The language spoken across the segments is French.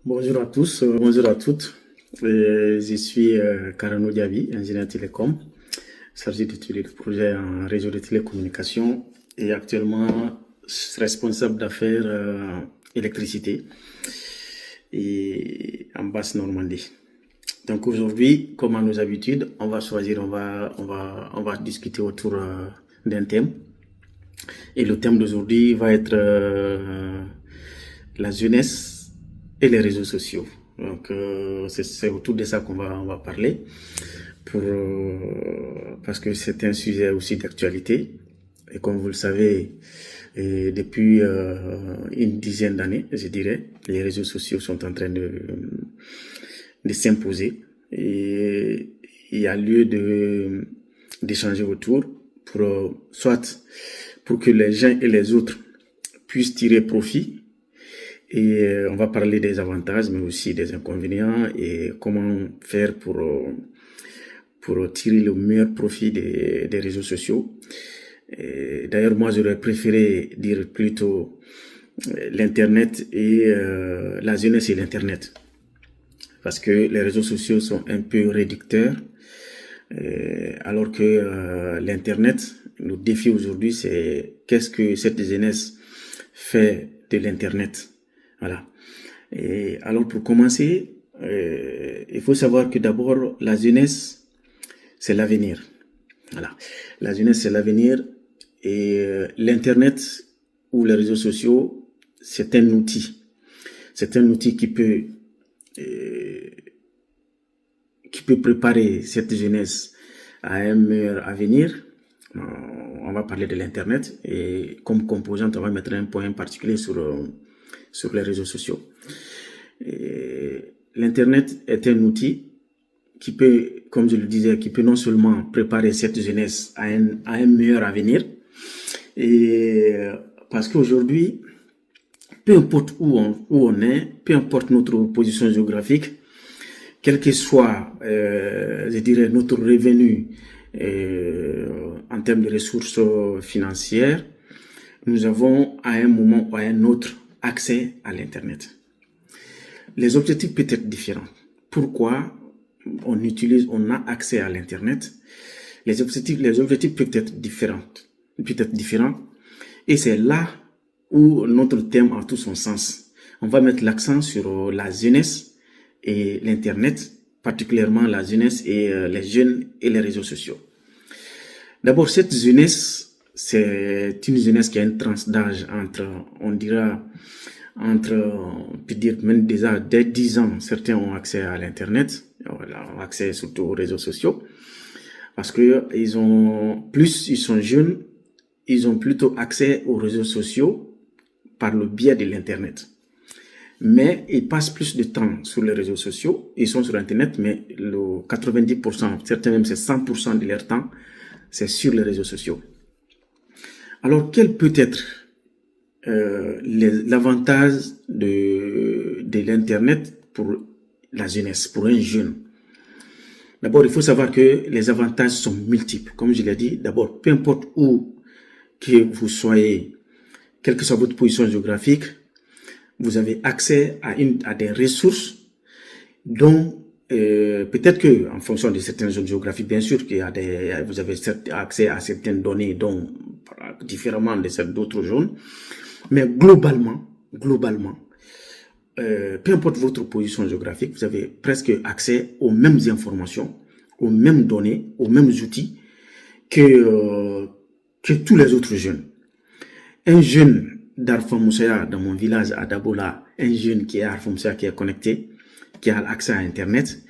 Bonjour à tous, bonjour à toutes. Je suis Karano Diaby, ingénieur télécom, chargé d'études de projet en réseau de télécommunications et actuellement responsable d'affaires électricité et en Basse-Normandie. Donc aujourd'hui, comme à nos habitudes, on va discuter autour d'un thème. Et le thème d'aujourd'hui va être la jeunesse et les réseaux sociaux. Donc c'est autour de ça on va parler parce que c'est un sujet aussi d'actualité. Et comme vous le savez, depuis une dizaine d'années, je dirais, les réseaux sociaux sont en train de s'imposer et il y a lieu d'échanger autour soit pour que les uns et les autres puissent tirer profit. Et on va parler des avantages, mais aussi des inconvénients et comment faire pour tirer le meilleur profit des réseaux sociaux. D'ailleurs, moi, j'aurais préféré dire plutôt l'Internet et la jeunesse et l'Internet. Parce que les réseaux sociaux sont un peu réducteurs, alors que l'Internet, le défi aujourd'hui, c'est qu'est-ce que cette jeunesse fait de l'Internet. Voilà. Et alors pour commencer, il faut savoir que d'abord la jeunesse, c'est l'avenir. Voilà. La jeunesse, c'est l'avenir et l'Internet ou les réseaux sociaux, c'est un outil. C'est un outil qui peut préparer cette jeunesse à un meilleur avenir. On va parler de l'Internet et comme composante, on va mettre un point particulier sur les réseaux sociaux. L'Internet est un outil qui peut, comme je le disais, qui peut non seulement préparer cette jeunesse à un meilleur avenir, et parce qu'aujourd'hui, peu importe où on est, peu importe notre position géographique, quel que soit, je dirais, notre revenu en termes de ressources financières, nous avons à un moment ou à un autre accès à l'Internet. Les objectifs peuvent être différents. Pourquoi on a accès à l'Internet? Les objectifs peuvent être différents. Et c'est là où notre thème a tout son sens. On va mettre l'accent sur la jeunesse et l'Internet, particulièrement la jeunesse et les jeunes et les réseaux sociaux. D'abord, cette jeunesse, c'est une jeunesse qui a une tranche d'âge on peut dire même déjà dès 10 ans, certains ont accès à l'Internet, ont accès surtout aux réseaux sociaux, parce que ils sont jeunes, ils ont plutôt accès aux réseaux sociaux par le biais de l'Internet. Mais ils passent plus de temps sur les réseaux sociaux, ils sont sur Internet, mais le 90%, certains même c'est 100% de leur temps, c'est sur les réseaux sociaux. Alors, quel peut être l'avantage de l'Internet pour la jeunesse, pour un jeune? D'abord, il faut savoir que les avantages sont multiples. Comme je l'ai dit, d'abord, peu importe où que vous soyez, quelle que soit votre position géographique, vous avez accès à des ressources dont peut-être que, en fonction de certaines zones géographiques, bien sûr, vous avez accès à certaines données dont différemment de d'autres zones, mais globalement, peu importe votre position géographique, vous avez presque accès aux mêmes informations, aux mêmes données, aux mêmes outils que tous les autres jeunes. Un jeune d'Arfan Moussaya dans mon village à Dabola, un jeune qui est à Arfan Moussaya, qui est connecté, qui a accès à Internet,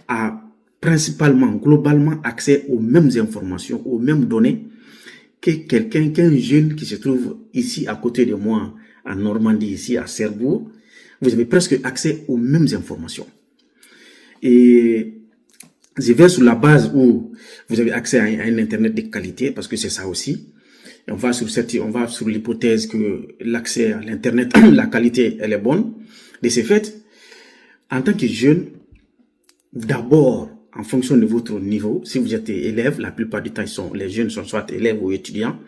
a principalement, globalement accès aux mêmes informations, aux mêmes données qu'un jeune qui se trouve ici à côté de moi, en Normandie, ici à Cherbourg. Vous avez presque accès aux mêmes informations. Et je vais sur la base où vous avez accès à un Internet de qualité, parce que c'est ça aussi. Et on va sur l'hypothèse que l'accès à l'Internet, la qualité, elle est bonne. De ce fait, en tant que jeune, d'abord, en fonction de votre niveau, si vous êtes élève, la plupart du temps, les jeunes sont soit élèves ou étudiants.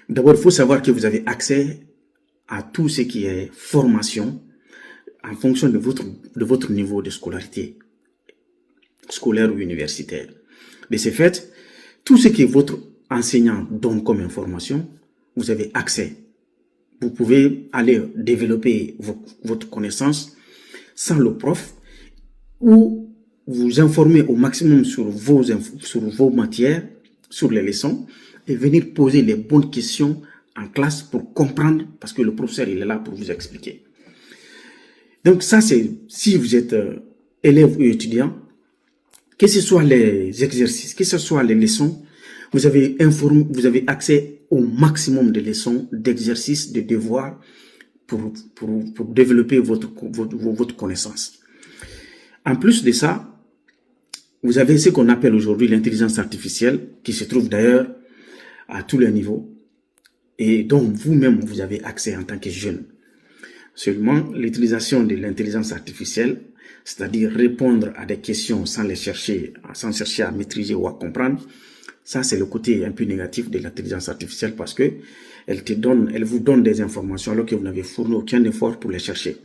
D'abord, il faut savoir que vous avez accès à tout ce qui est formation, en fonction de votre niveau de scolarité, scolaire ou universitaire. De ce fait, tout ce que votre enseignant donne comme information, vous avez accès. Vous pouvez aller développer votre connaissance sans le prof ou vous informer au maximum sur vos matières, sur les leçons et venir poser les bonnes questions en classe pour comprendre parce que le professeur il est là pour vous expliquer. Donc ça c'est si vous êtes élève ou étudiant, que ce soit les exercices, que ce soit les leçons, vous avez accès au maximum de leçons, d'exercices, de devoirs pour développer votre connaissance. En plus de ça, vous avez ce qu'on appelle aujourd'hui l'intelligence artificielle, qui se trouve d'ailleurs à tous les niveaux, et donc vous-même vous avez accès en tant que jeune. Seulement, l'utilisation de l'intelligence artificielle, c'est-à-dire répondre à des questions sans chercher à maîtriser ou à comprendre, ça c'est le côté un peu négatif de l'intelligence artificielle parce que elle vous donne des informations alors que vous n'avez fourni aucun effort pour les chercher.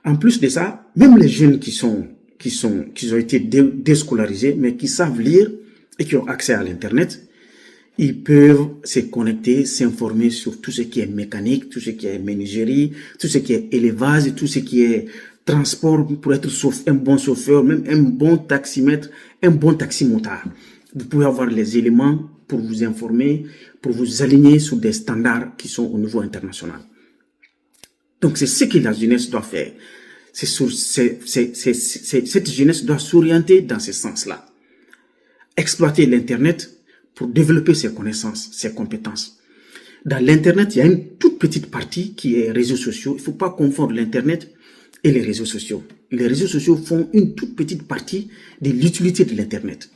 En plus de ça, même les jeunes qui ont été déscolarisés, mais qui savent lire et qui ont accès à l'internet, ils peuvent se connecter, s'informer sur tout ce qui est mécanique, tout ce qui est menuiserie, tout ce qui est élevage, tout ce qui est transport pour être un bon chauffeur, même un bon taximètre, un bon taximotard. Vous pouvez avoir les éléments pour vous informer, pour vous aligner sur des standards qui sont au niveau international. Donc c'est ce que la jeunesse doit faire. Cette jeunesse doit s'orienter dans ce sens-là. Exploiter l'Internet pour développer ses connaissances, ses compétences. Dans l'Internet, il y a une toute petite partie qui est réseaux sociaux. Il ne faut pas confondre l'Internet et les réseaux sociaux. Les réseaux sociaux font une toute petite partie de l'utilité de l'Internet.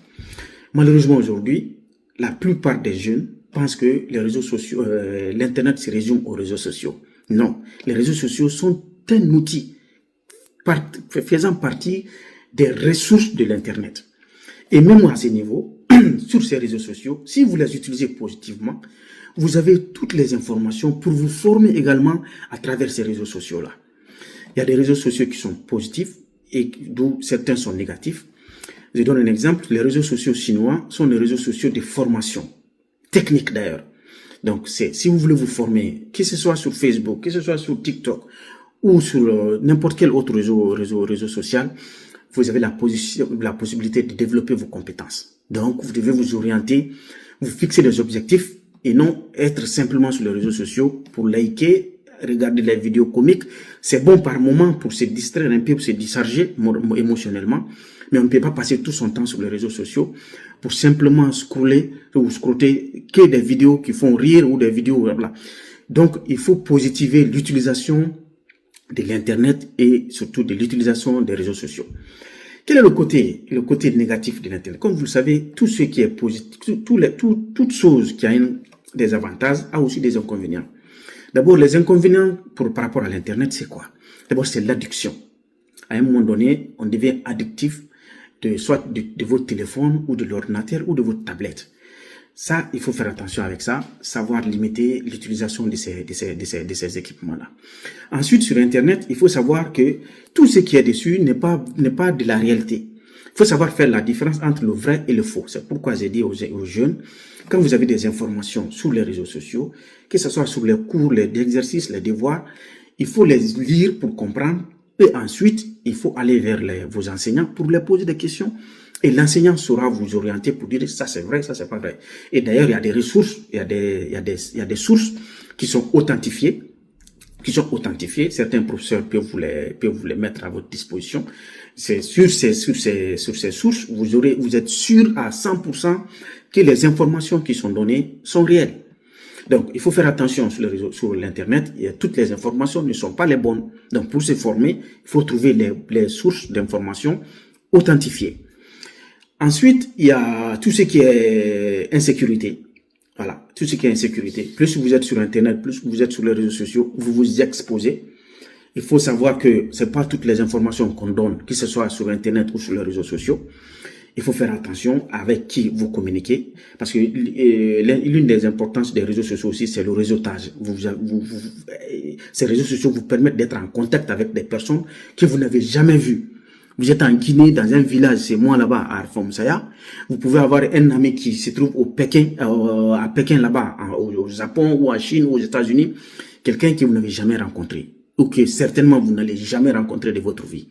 Malheureusement, aujourd'hui, la plupart des jeunes pensent que les réseaux sociaux, l'Internet se résume aux réseaux sociaux. Non, les réseaux sociaux sont un outil faisant partie des ressources de l'Internet. Et même à ce niveau, sur ces réseaux sociaux, si vous les utilisez positivement, vous avez toutes les informations pour vous former également à travers ces réseaux sociaux-là. Il y a des réseaux sociaux qui sont positifs et d'où certains sont négatifs. Je donne un exemple, les réseaux sociaux chinois sont des réseaux sociaux de formation, technique d'ailleurs. Donc, si vous voulez vous former, que ce soit sur Facebook, que ce soit sur TikTok ou sur n'importe quel autre réseau social, vous avez la possibilité de développer vos compétences. Donc, vous devez vous orienter, vous fixer des objectifs et non être simplement sur les réseaux sociaux pour liker, regarder les vidéos comiques. C'est bon par moment pour se distraire un peu, pour se décharger émotionnellement, mais on ne peut pas passer tout son temps sur les réseaux sociaux pour simplement scroller ou scrotter que des vidéos qui font rire ou des vidéos, voilà. Donc, il faut positiver l'utilisation de l'Internet et surtout de l'utilisation des réseaux sociaux. Quel est le côté négatif de l'Internet? Comme vous le savez, tout ce qui est positif, toute chose qui a des avantages a aussi des inconvénients. D'abord, les inconvénients par rapport à l'Internet, c'est quoi? D'abord, c'est l'addiction. À un moment donné, on devient addictif soit de votre téléphone ou de l'ordinateur ou de votre tablette. Ça, il faut faire attention avec ça, savoir limiter l'utilisation de ces équipements-là. Ensuite, sur Internet, il faut savoir que tout ce qui est dessus n'est pas de la réalité. Il faut savoir faire la différence entre le vrai et le faux. C'est pourquoi j'ai dit aux jeunes, quand vous avez des informations sur les réseaux sociaux, que ce soit sur les cours, les exercices, les devoirs, il faut les lire pour comprendre. Et ensuite, il faut aller vers vos enseignants pour les poser des questions. Et l'enseignant saura vous orienter pour dire ça c'est vrai, ça c'est pas vrai. Et d'ailleurs, il y a des ressources, il y a des sources qui sont authentifiées. Certains professeurs peuvent vous les mettre à votre disposition. C'est sur ces sources, vous êtes sûr à 100% que les informations qui sont données sont réelles. Donc, il faut faire attention sur les réseaux, sur l'Internet. Toutes les informations ne sont pas les bonnes. Donc, pour se former, il faut trouver les sources d'informations authentifiées. Ensuite, il y a tout ce qui est insécurité. Voilà, tout ce qui est insécurité. Plus vous êtes sur Internet, plus vous êtes sur les réseaux sociaux, vous vous exposez. Il faut savoir que c'est pas toutes les informations qu'on donne, que ce soit sur Internet ou sur les réseaux sociaux. Il faut faire attention avec qui vous communiquez, parce que l'une des importances des réseaux sociaux aussi, c'est le réseautage. Ces réseaux sociaux vous permettent d'être en contact avec des personnes que vous n'avez jamais vues. Vous êtes en Guinée, dans un village, c'est moi là-bas, à Arfomsaya. Vous pouvez avoir un ami qui se trouve au Pékin, à Pékin là-bas, au Japon ou en Chine ou aux États-Unis. Quelqu'un que vous n'avez jamais rencontré, ou que certainement vous n'allez jamais rencontrer de votre vie.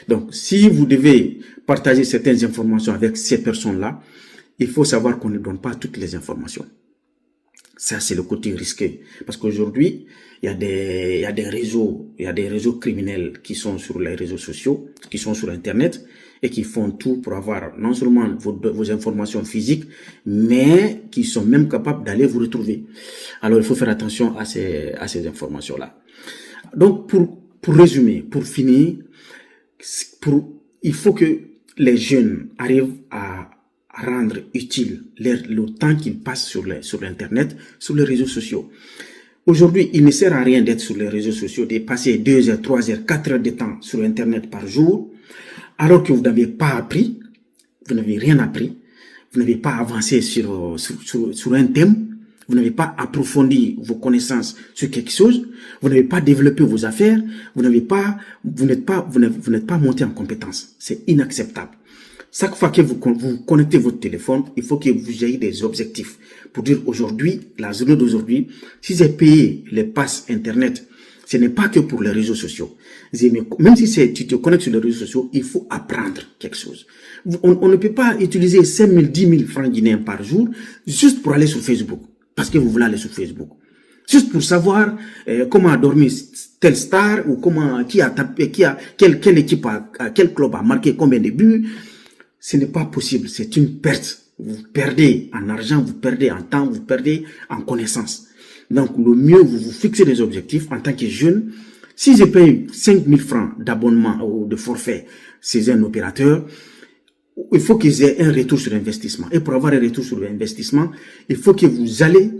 Donc, si vous devez partager certaines informations avec ces personnes-là, il faut savoir qu'on ne donne pas toutes les informations. Ça, c'est le côté risqué. Parce qu'aujourd'hui, il y a des réseaux criminels qui sont sur les réseaux sociaux, qui sont sur Internet, et qui font tout pour avoir non seulement vos informations physiques, mais qui sont même capables d'aller vous retrouver. Alors, il faut faire attention à ces informations-là. Donc, pour résumer, pour finir, il faut que les jeunes arrivent à rendre utile le temps qu'ils passent sur l'Internet, sur les réseaux sociaux. Aujourd'hui, il ne sert à rien d'être sur les réseaux sociaux, de passer 2 heures, 3 heures, 4 heures de temps sur Internet par jour, alors que vous n'avez pas appris, vous n'avez rien appris, vous n'avez pas avancé sur un thème, vous n'avez pas approfondi vos connaissances sur quelque chose, vous n'avez pas développé vos affaires, vous n'êtes pas monté en compétence. C'est inacceptable. Chaque fois que vous connectez votre téléphone, il faut que vous ayez des objectifs. Pour dire aujourd'hui, la journée d'aujourd'hui, si j'ai payé les passes Internet, ce n'est pas que pour les réseaux sociaux. Même si tu te connectes sur les réseaux sociaux, il faut apprendre quelque chose. On ne peut pas utiliser 5 000, 10 000 francs guinéens par jour juste pour aller sur Facebook. Parce que vous voulez aller sur Facebook. Juste pour savoir comment a dormi telle star ou quelle équipe quel club a marqué combien de buts. Ce n'est pas possible. C'est une perte. Vous perdez en argent, vous perdez en temps, vous perdez en connaissance. Donc, le mieux, vous vous fixez des objectifs en tant que jeune. Si je paye 5 000 francs d'abonnement ou de forfait chez un opérateur, il faut qu'ils aient un retour sur investissement. Et pour avoir un retour sur l'investissement, il faut que vous allez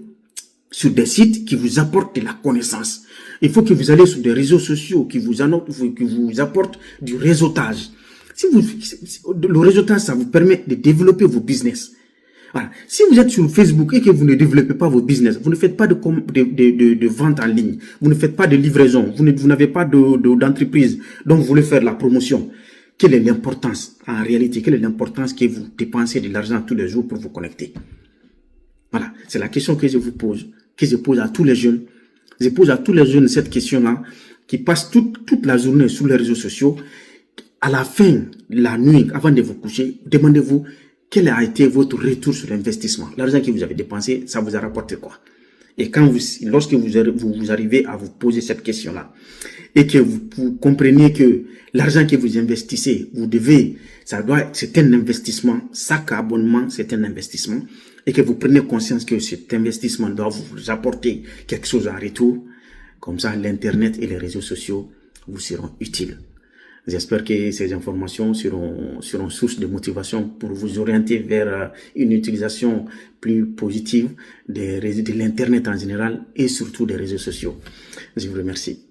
sur des sites qui vous apportent de la connaissance. Il faut que vous allez sur des réseaux sociaux qui vous apportent du réseautage. Le réseautage, ça vous permet de développer vos business. Voilà. Si vous êtes sur Facebook et que vous ne développez pas vos business, vous ne faites pas de vente en ligne, vous ne faites pas de livraison, vous n'avez pas d'entreprise dont vous voulez faire la promotion, quelle est l'importance en réalité? Quelle est l'importance que vous dépensez de l'argent tous les jours pour vous connecter? Voilà, c'est la question que je vous pose, que je pose à tous les jeunes. Je pose à tous les jeunes cette question-là, qui passent toute la journée sur les réseaux sociaux. À la fin, la nuit, avant de vous coucher, demandez-vous quel a été votre retour sur l'investissement. L'argent que vous avez dépensé, ça vous a rapporté quoi? Et lorsque vous arrivez à vous poser cette question-là, et que vous compreniez que l'argent que vous investissez, c'est un investissement, chaque abonnement, c'est un investissement, et que vous prenez conscience que cet investissement doit vous apporter quelque chose en retour, comme ça, l'Internet et les réseaux sociaux vous seront utiles. J'espère que ces informations seront source de motivation pour vous orienter vers une utilisation plus positive de l'Internet en général et surtout des réseaux sociaux. Je vous remercie.